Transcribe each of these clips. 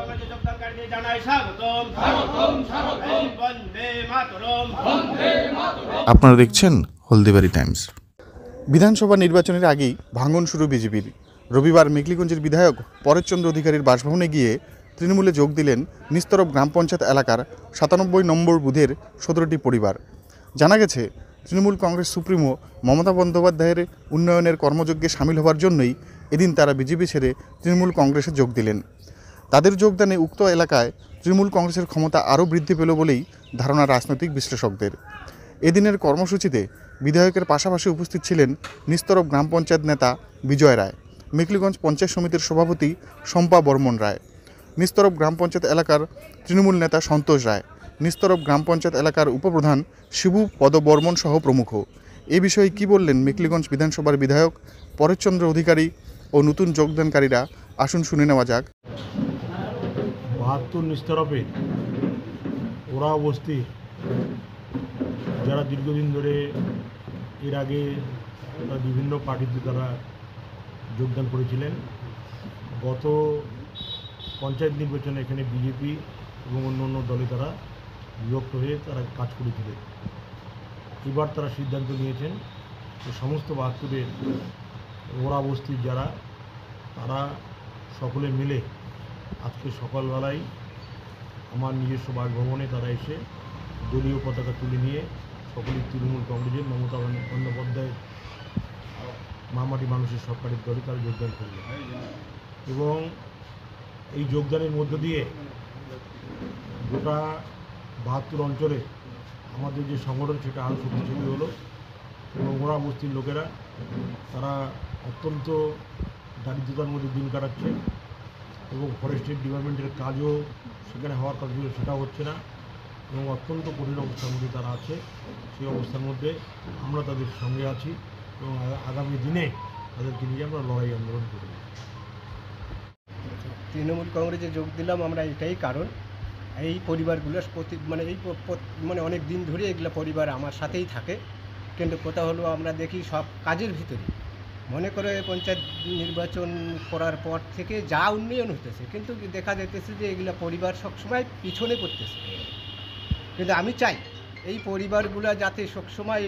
কংগ্রেসে যোগদানকারীদের জানাই স্বাগতম। বন্দে মাতরম। আপনারা দেখছেন হলদিবাড়ি টাইমস। বিধানসভা নির্বাচনের আগেই ভাঙন শুরু বিজেপির। রবিবার মেঘলিগঞ্জের বিধায়ক পরেশচন্দ্র অধিকারীর বাসভবনে গিয়ে তৃণমূলে যোগ দিলেন নিস্তরব গ্রাম পঞ্চায়েত এলাকার 97 নম্বর বুথের 17টি পরিবার। জানা গেছে, তৃণমূল কংগ্রেস সুপ্রিমো মমতা বন্দ্যোপাধ্যায়ের উন্নয়নের কর্মযজ্ঞে সামিল হওয়ার জন্যই এদিন তারা বিজেপি ছেড়ে তৃণমূল কংগ্রেসে যোগ দিলেন। তাদের যোগদানে উক্ত এলাকায় তৃণমূল কংগ্রেসের ক্ষমতা আরও বৃদ্ধি পেল বলেই ধারণা রাজনৈতিক বিশ্লেষকদের। এদিনের কর্মসূচিতে বিধায়কের পাশাপাশি উপস্থিত ছিলেন নিস্তরব গ্রাম পঞ্চায়েত নেতা বিজয় রায়, মেঘলিগঞ্জ পঞ্চায়েত সমিতির সভাপতি শম্পা বর্মন রায়, নিস্তরব গ্রাম পঞ্চায়েত এলাকার তৃণমূল নেতা সন্তোষ রায়, নিস্তরব গ্রাম পঞ্চায়েত এলাকার উপপ্রধান শিবু পদবর্মন সহ প্রমুখ। এ বিষয়ে কী বললেন মেঘলিগঞ্জ বিধানসভার বিধায়ক পরেশচন্দ্র অধিকারী ও নতুন যোগদানকারীরা, আসুন শুনে নেওয়া যাক। 72 নিস্তরপে ওরা বস্তি যারা দীর্ঘদিন ধরে এর আগে বিভিন্ন পার্টিতে তারা যোগদান করেছিলেন, গত পঞ্চায়েত নির্বাচনে এখানে বিজেপি এবং অন্য অন্য দলে তারা বিভক্ত হয়ে তারা কাজ করেছিলেন। এবার তারা সিদ্ধান্ত নিয়েছেন যে সমস্ত 72-এর ওরা বস্তির যারা তারা সকলে মিলে আজকে সকালবেলায় আমার নিজস্ব বাসভবনে তারা এসে দলীয় পতাকা তুলে নিয়ে সকলেই তৃণমূল কংগ্রেসের মমতা বন্দ্যোপাধ্যায়ের মামাটি মানুষের সরকারের দলে তারা যোগদান করলেন। এবং এই যোগদানের মধ্য দিয়ে গোটা 72 অঞ্চলে আমাদের যে সংগঠন সেটা আরও শক্তিশালী হলো এবং ওরা বস্তির লোকেরা তারা অত্যন্ত দারিদ্রতার মধ্যে দিন কাটাচ্ছে এবং ফরেস্টের ডিপার্টমেন্টের কাজও সেখানে হওয়ার কথা ছিল, সেটাও হচ্ছে না এবং অত্যন্ত কঠিন অবস্থার মধ্যে তারা আছে। সেই অবস্থার মধ্যে আমরা তাদের সঙ্গে আছি এবং আগামী দিনে তাদেরকে নিয়ে আমরা লড়াই আন্দোলন করব। তৃণমূল কংগ্রেসে যোগ দিলাম আমরা এটাই কারণ, এই পরিবারগুলো মানে অনেক দিন ধরে এগুলো পরিবার আমার সাথেই থাকে, কিন্তু কোথাও হলো আমরা দেখি সব কাজের ভিতরে মনে করে পঞ্চায়েত নির্বাচন করার পর থেকে যা উন্নয়ন হতেছে, কিন্তু দেখা যাইতেছে যে এগুলো পরিবার সবসময় পিছনে পড়তেছে। কিন্তু আমি চাই এই পরিবারগুলো যাতে সবসময়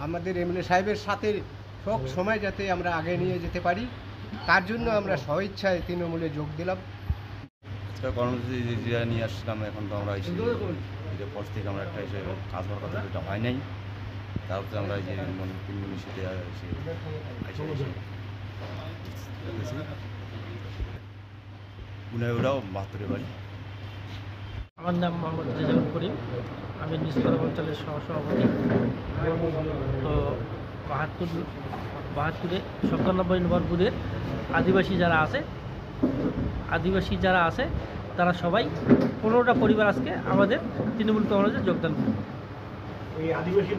আমাদের এমএলএ সাহেবের সাথে সব সময় যাতে আমরা আগে নিয়ে যেতে পারি, তার জন্য আমরা স্বইচ্ছায় তৃণমূলে যোগ দিলাম। কর্মসূচি যেটা নিয়ে আসছিলাম, এখন তো আমরা ঈদের পর থেকে আমরা একটা এসে কাজ হওয়ার কথা যেটা হয় নাই, তারপরে আমরা যে তিনজনের সাথে ওরাও 72 বাড়ি। আমার নাম মোহাম্মদ রেজাউল করিম, আমি নিস্তরব অঞ্চলের সহসভাপতি। তো 72-এ 97 নম্বর বুথের আদিবাসী যারা আছে তারা সবাই 15টা পরিবার আজকে আমাদের তৃণমূল কংগ্রেসে যোগদান করে। এই আদিবাসী